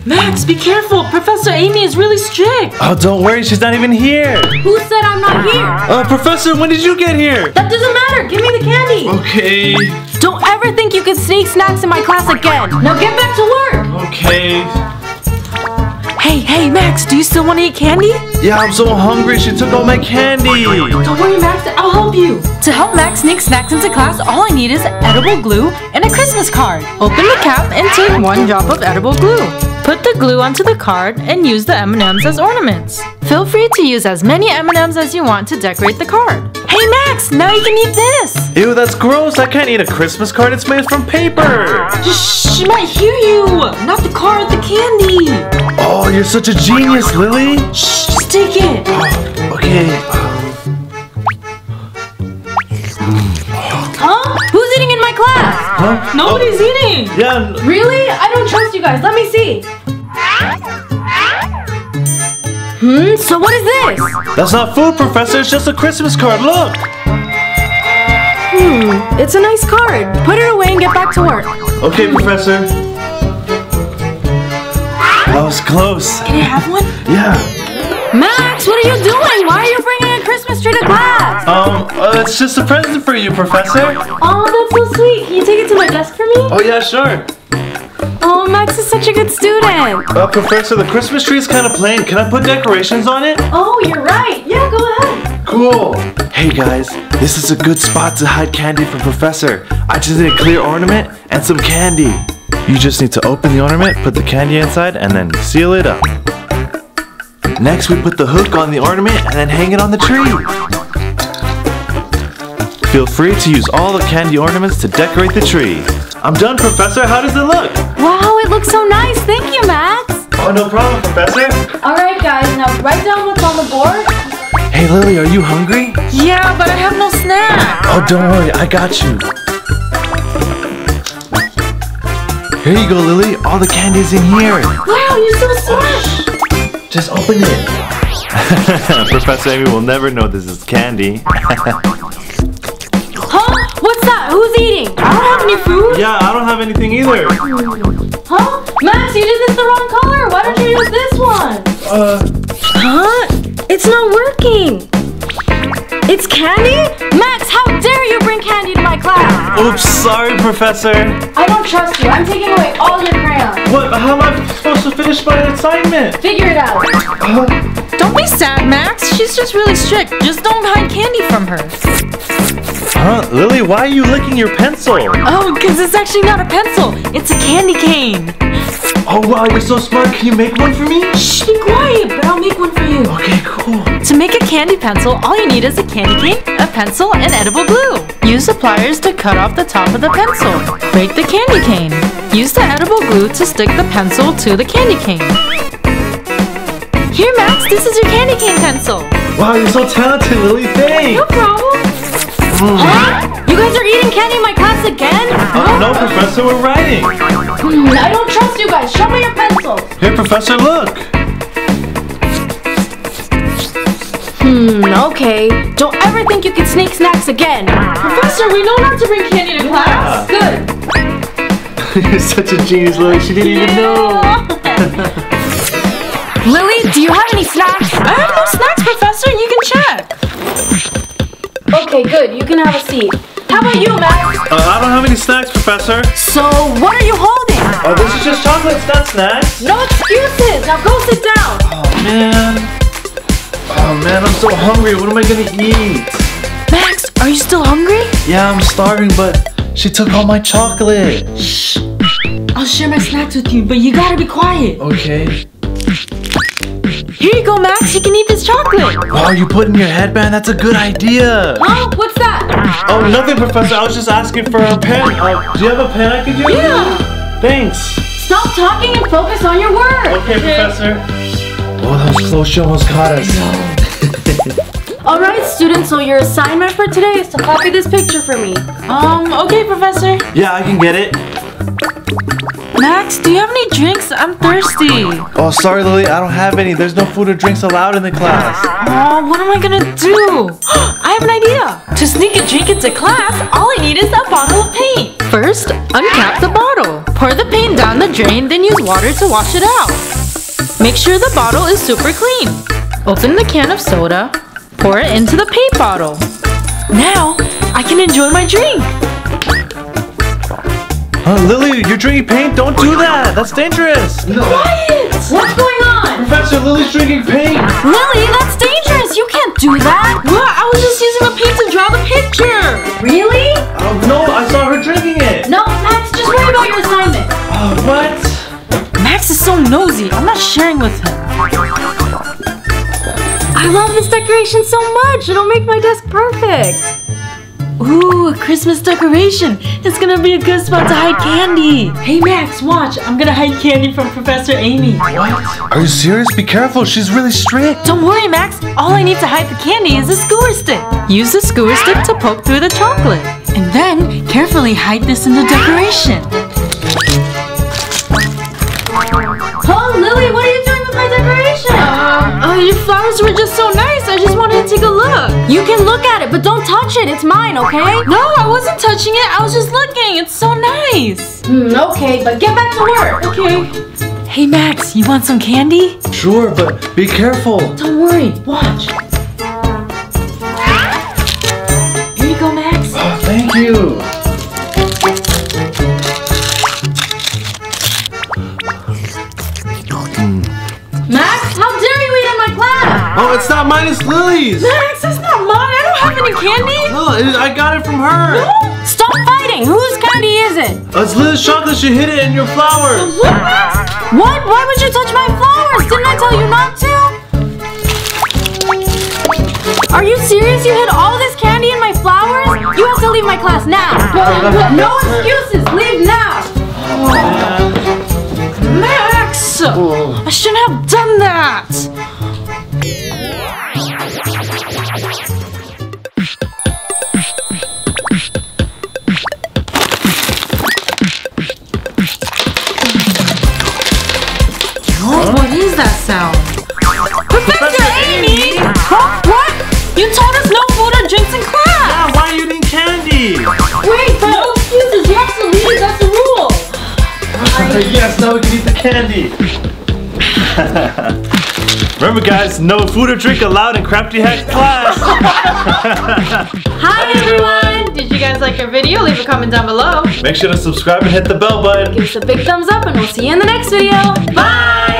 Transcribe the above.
Max, be careful! Professor Amy is really strict! Oh, don't worry, she's not even here! Who said I'm not here? Professor, when did you get here? That doesn't matter! Give me the candy! Okay. Don't ever think you can sneak snacks in my class again! Now get back to work! Okay. Hey, Max, do you still want to eat candy? Yeah, I'm so hungry, she took all my candy! Don't worry, Max, I'll help you! To help Max sneak snacks into class, all I need is edible glue and a Christmas card. Open the cap and take 1 drop of edible glue. Put the glue onto the card and use the M&Ms as ornaments. Feel free to use as many M&Ms as you want to decorate the card. Hey Max, now you can eat this! Ew, that's gross! I can't eat a Christmas card, it's made from paper! Shh, she might hear you! Not the card, the candy! Oh, you're such a genius, Lily! Shh, just take it! Okay. Huh? Who's eating in my class? Huh? Nobody's eating! Yeah. Really? I don't trust you guys. Let me see. So what is this? That's not food, Professor, it's just a Christmas card, look! It's a nice card. Put it away and get back to work. Okay, Professor. That was close. Can I have one? Yeah. Max, what are you doing? Why are you bringing a Christmas tree to class? It's just a present for you, Professor. Oh, that's so sweet. Can you take it to my desk for me? Oh, yeah, sure. Oh, Max is such a good student. Professor, the Christmas tree is kind of plain. Can I put decorations on it? Oh, you're right. Yeah, go ahead. Cool. Hey, guys, this is a good spot to hide candy from Professor. I just need a clear ornament and some candy. You just need to open the ornament, put the candy inside, and then seal it up. Next, we put the hook on the ornament and then hang it on the tree. Feel free to use all the candy ornaments to decorate the tree. I'm done, Professor. How does it look? Wow, it looks so nice. Thank you, Max. Oh, no problem, Professor. All right, guys, now write down what's on the board. Hey, Lily, are you hungry? Yeah, but I have no snack. Oh, don't worry. I got you. Here you go, Lily. All the candy's in here. Wow, you're so smart. Just open it. Professor Amy will never know this is candy. Huh? What's that? Who's eating? I don't have any food. Yeah, I don't have anything either. Huh? Max, you did this the wrong color. Why don't you use this one? Huh? It's not working. It's candy? Max, how dare you bring candy to my class? Oops, sorry, Professor. I don't trust you. I'm taking away all your crayons. What? How am I supposed to finish my assignment? Figure it out. Don't be sad, Max. She's just really strict. Just don't hide candy from her. Huh? Lily, why are you licking your pencil? Oh, because it's actually not a pencil. It's a candy cane. Oh, wow, you're so smart. Can you make one for me? Shh, be quiet, but I'll make one for you. Okay, cool. To make a candy pencil, all you need is a candy cane, a pencil, and edible glue. Use the pliers to cut off the top of the pencil. Break the candy cane. Use the edible glue to stick the pencil to the candy cane. Here, Max, this is your candy cane pencil. Wow, you're so talented, Lily. Thanks. No problem. Huh? You guys are eating candy in my class again? No, Professor, we're writing. I don't trust you guys. Show me your pencils. Here, Professor, look. Okay. Don't ever think you can sneak snacks again. Professor, we know not to bring candy to class. Good. You're such a genius, Lily. She didn't even know. Lily, do you have any snacks? I have no snacks, Professor. You can check. Okay, good. You can have a seat. How about you, Max? I don't have any snacks, Professor. So, what are you holding? Oh, this is just chocolates, not snacks. No excuses. Now go sit down. Oh, man, I'm so hungry. What am I gonna eat? Max, are you still hungry? Yeah, I'm starving, but she took all my chocolate. Shh. I'll share my snacks with you, but you gotta be quiet. Okay. Here you go, Max. You can eat this chocolate. Wow, you put in your headband? That's a good idea. Huh? What's that? Oh, nothing, Professor. I was just asking for a pen. Do you have a pen I could use? Yeah. Thanks. Stop talking and focus on your work. Okay, Professor. Oh, that was close. She almost caught us. Alright, students, so your assignment for today is to copy this picture for me. Okay, Professor. Yeah, I can get it. Max, do you have any drinks? I'm thirsty. Oh, sorry, Lily. I don't have any. There's no food or drinks allowed in the class. Oh, what am I gonna do? I have an idea. To sneak a drink into class, all I need is a bottle of paint. First, uncap the bottle. Pour Pour the paint down the drain, then use water to wash it out. Make sure the bottle is super clean. Open the can of soda, pour it into the paint bottle. Now, I can enjoy my drink. Lily, you're drinking paint? Don't do that! That's dangerous! No. Quiet! What's going on? Professor, Lily's drinking paint! Lily, that's dangerous! You can't do that! What? I was just using the paint to draw the picture. Really? No, I saw her drinking it! No, Max, just worry about your assignment. What? Max is so nosy. I'm not sharing with him. I love this decoration so much. It'll make my desk perfect. Ooh, a Christmas decoration. It's gonna be a good spot to hide candy. Hey Max, watch. I'm gonna hide candy from Professor Amy. What? Are you serious? Be careful, she's really strict. Don't worry, Max. All I need to hide the candy is a skewer stick. Use the skewer stick to poke through the chocolate. And then, carefully hide this in the decoration. Oh, Lily, what are you doing with my decoration? Your flowers were just so nice. I just wanted to take a look. You can look at it, but don't touch it. It's mine, okay? No, I wasn't touching it. I was just looking. It's so nice. Okay, but get back to work. Okay. Hey, Max, you want some candy? Sure, but be careful. Don't worry. Watch. Here you go, Max. Oh, thank you. Max, how dare you eat in my class? Oh, it's not mine, it's Lily's. Max, it's not mine. I don't have any candy. No, I got it from her. Stop fighting. Whose candy is it? It's Lily's chocolate. She hid it in your flowers. What, Max? What? Why would you touch my flowers? Didn't I tell you not to? Are you serious? You hid all this candy in my flowers? You have to leave my class now. No excuses. Leave now. Max! I shouldn't have done that. What is that sound? Professor Amy! Huh? What? You told us no food or drinks in class! Yeah, why are you eating candy? Wait, no excuses. You have to leave. That's the rule. Yes, now we can eat the candy. Remember guys, no food or drink allowed in Crafty Hack class. Hi everyone! Did you guys like our video? Leave a comment down below. Make sure to subscribe and hit the bell button. Give us a big thumbs up and we'll see you in the next video. Bye!